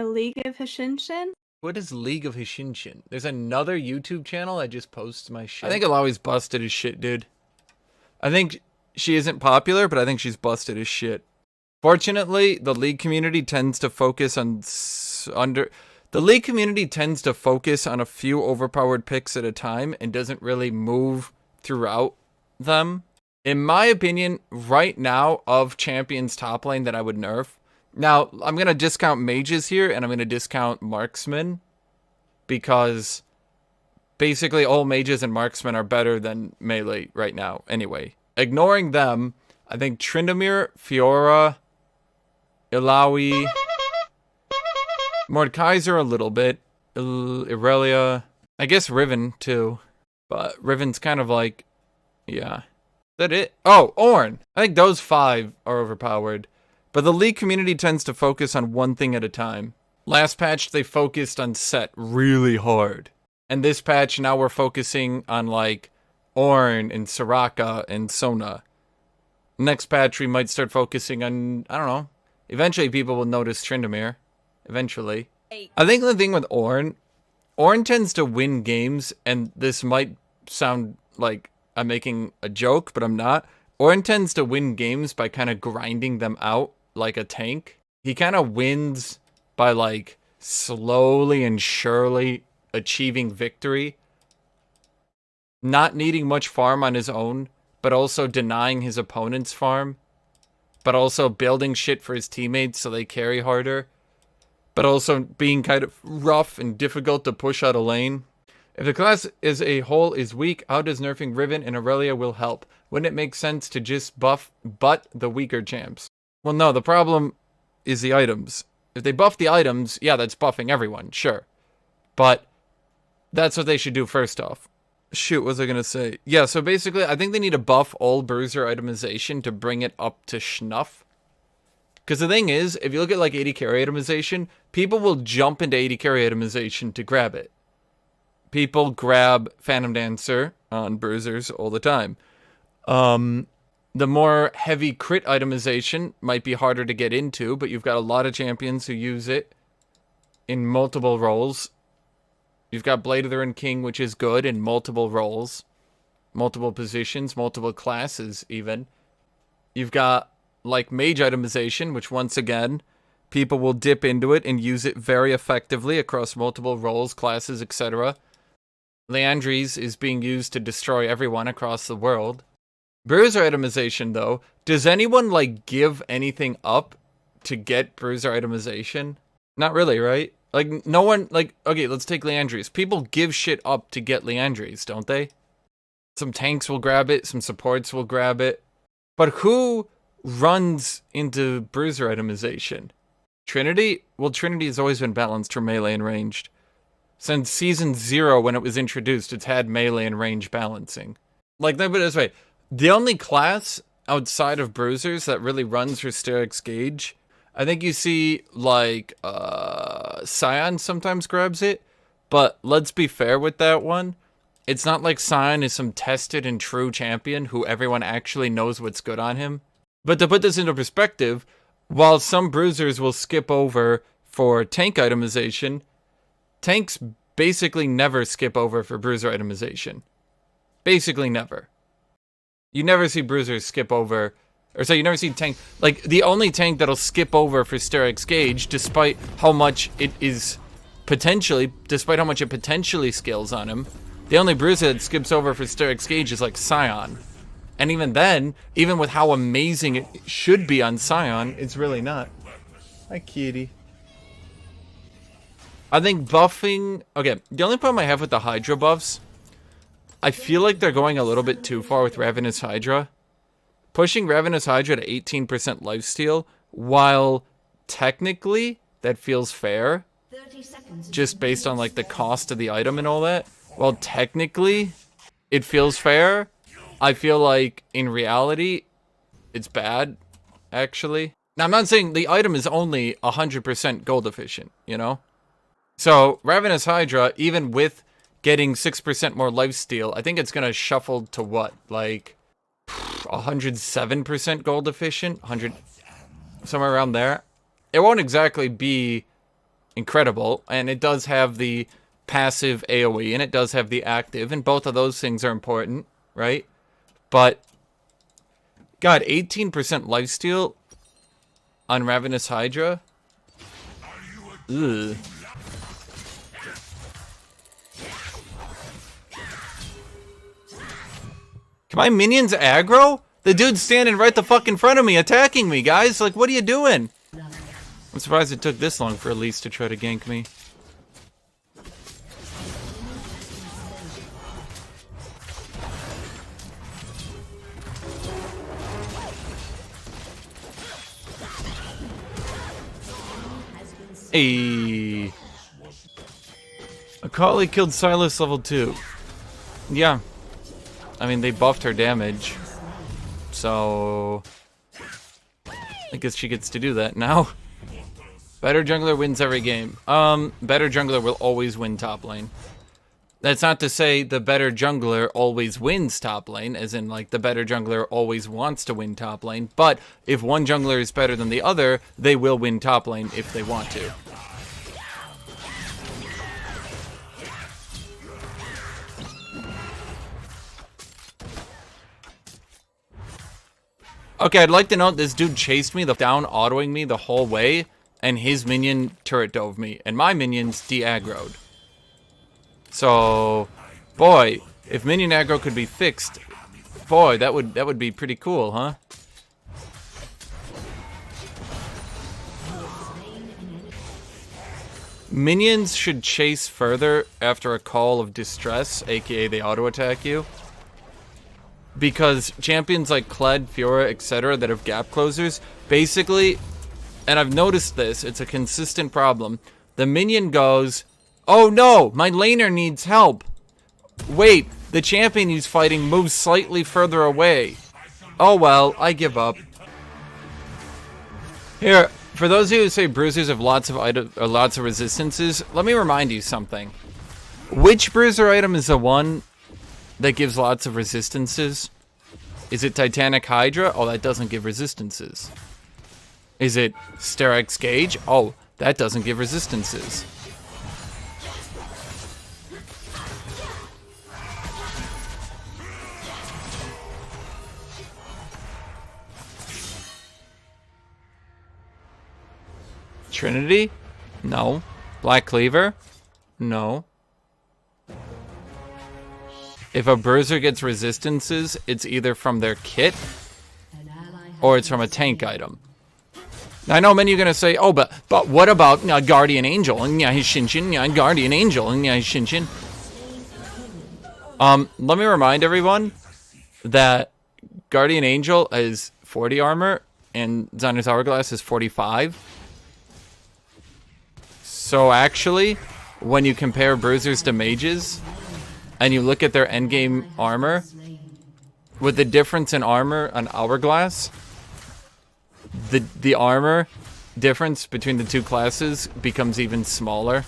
League of Hashinshin. What is League of Hashinshin? There's another YouTube channel that just posts my shit. I think Alawi's busted as shit, dude. I think she isn't popular, but I think she's busted as shit. Fortunately, the League community tends to focus on the League community tends to focus on a few overpowered picks at a time and doesn't really move throughout them. In my opinion, right now, of Champion's top lane that I would nerf. Now, I'm going to discount mages here, and I'm going to discount marksmen. Because basically all mages and marksmen are better than melee right now. Anyway, ignoring them, I think Tryndamere, Fiora, Illaoi, Mordekaiser a little bit, Irelia, I guess Riven too, but Riven's kind of like, yeah. Is that it? Oh, Ornn! I think those 5 are overpowered, but the League community tends to focus on one thing at a time. Last patch, they focused on Set really hard, and this patch, now we're focusing on like Ornn and Soraka and Sona. Next patch, we might start focusing on, I don't know, eventually people will notice Tryndamere. Eventually. I think the thing with Ornn tends to win games, and this might sound like I'm making a joke, but I'm not. Ornn tends to win games by kind of grinding them out like a tank. He kind of wins by like slowly and surely achieving victory. Not needing much farm on his own, but also denying his opponent's farm. But also building shit for his teammates so they carry harder. But also being kind of rough and difficult to push out a lane. If the class as a whole is weak, how does nerfing Riven and Irelia will help? Wouldn't it make sense to just buff the weaker champs? Well, no, the problem is the items. If they buff the items, yeah, that's buffing everyone, sure. But that's what they should do first off. Shoot, what was I gonna say? Yeah, so basically, I think they need to buff all Bruiser itemization to bring it up to schnuff. Because the thing is, if you look at like 80 carry itemization, people will jump into 80 carry itemization to grab it. People grab Phantom Dancer on Bruisers all the time. The more heavy crit itemization might be harder to get into, but you've got a lot of champions who use it in multiple roles. You've got Blade of the Ruined King, which is good in multiple roles. Multiple positions, multiple classes even. You've got like mage itemization, which once again, people will dip into it and use it very effectively across multiple roles, classes, etc. Liandry's is being used to destroy everyone across the world. Bruiser itemization, though, does anyone like give anything up to get Bruiser itemization? Not really, right? Like, no one, like, okay, let's take Liandry's. People give shit up to get Liandry's, don't they? Some tanks will grab it, some supports will grab it. But who runs into Bruiser itemization? Trinity? Well, Trinity has always been balanced for melee and ranged. Since Season 0, when it was introduced, it's had melee and range balancing. Like, think of it this way. The only class outside of Bruisers that really runs for Steric's Gauge, I think you see, like, Scion sometimes grabs it. But let's be fair with that one. It's not like Scion is some tested and true champion who everyone actually knows what's good on him. But to put this into perspective, while some Bruisers will skip over for tank itemization, tanks basically never skip over for Bruiser itemization. Basically never. You never see Bruisers skip over, or so you never see tank, like the only tank that'll skip over for Steric's Gauge, despite how much it potentially scales on him, the only Bruiser that skips over for Steric's Gauge is like Scion. And even then, even with how amazing it should be on Scion, it's really not. Hi, kitty. I think buffing... Okay, the only problem I have with the Hydra buffs, I feel like they're going a little bit too far with Ravenous Hydra. Pushing Ravenous Hydra to 18% lifesteal, while technically that feels fair, just based on like the cost of the item and all that, while technically it feels fair, I feel like in reality it's bad, actually. Now I'm not saying the item is only 100% gold efficient, you know? So Ravenous Hydra, even with getting 6% more lifesteal, I think it's gonna shuffle to what, like 107% gold efficient, 100, somewhere around there. It won't exactly be incredible, and it does have the passive AoE, and it does have the active, and both of those things are important, right? But, God, 18% lifesteal on Ravenous Hydra? Ugh. Can my minions aggro? The dude's standing right the fuck in front of me, attacking me, guys. Like, what are you doing? I'm surprised it took this long for Elise to try to gank me. Hey. Akali killed Silas level 2. Yeah. I mean, they buffed her damage. So I guess she gets to do that now. Better jungler wins every game. Better jungler will always win top lane. That's not to say the better jungler always wins top lane, as in, like, the better jungler always wants to win top lane. But if one jungler is better than the other, they will win top lane if they want to. Okay, I'd like to note this dude chased me, down autoing me the whole way, and his minion turret dove me, and my minions de-aggroed. So, boy, if minion aggro could be fixed, boy, that would be pretty cool, huh? Minions should chase further after a call of distress, aka they auto-attack you. Because champions like Kled, Fiora, etc. that have gap closers, basically, and I've noticed this, it's a consistent problem. The minion goes, oh no, my laner needs help. Wait, the champion he's fighting moves slightly further away. Oh well, I give up. Here, for those of you who say bruisers have lots of resistances, let me remind you something. Which bruiser item is the one that gives lots of resistances? Is it Titanic Hydra? Oh, that doesn't give resistances. Is it Sterak's Gauge? Oh, that doesn't give resistances. Trinity? No. Black Cleaver? No. If a Bruiser gets resistances, it's either from their kit or it's from a tank item. Now, I know many are going to say, oh, but what about Guardian Angel? And Hashinshin, Guardian Angel, and Hashinshin. Let me remind everyone that Guardian Angel is 40 armor and Xander's Hourglass is 45. So actually, when you compare Bruisers to mages, and you look at their endgame armor, with the difference in armor on Hourglass, the armor difference between the two classes becomes even smaller.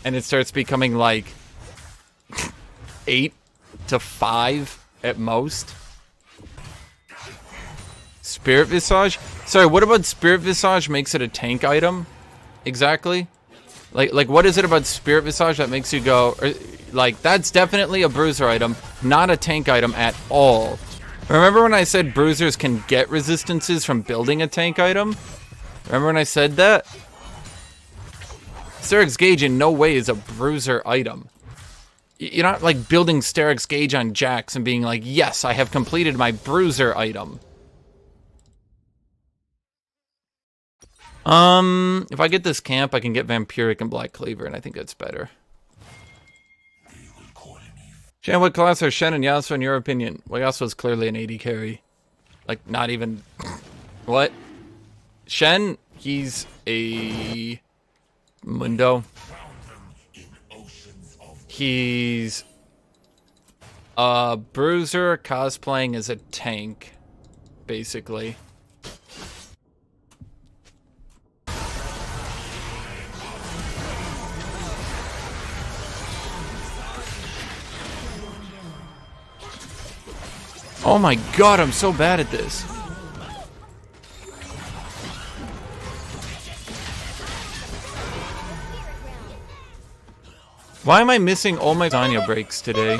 And it starts becoming like 8 to 5 at most. Spirit Visage? Sorry, what about Spirit Visage makes it a tank item? Exactly? Like, what is it about Spirit Visage that makes you go, like, that's definitely a bruiser item, not a tank item at all. Remember when I said bruisers can get resistances from building a tank item? Remember when I said that? Sterak's Gauge in no way is a bruiser item. You're not, like, building Sterak's Gauge on Jax and being like, yes, I have completed my bruiser item. If I get this camp, I can get Vampiric and Black Cleaver, and I think that's better. Shan, what class are Shen and Yasuo in your opinion? Well, Yasuo is clearly an AD carry. Like, not even... What? Shen, he's a... Mundo. He's... a bruiser cosplaying as a tank, basically. Oh my god, I'm so bad at this. Why am I missing all my Zanya breaks today?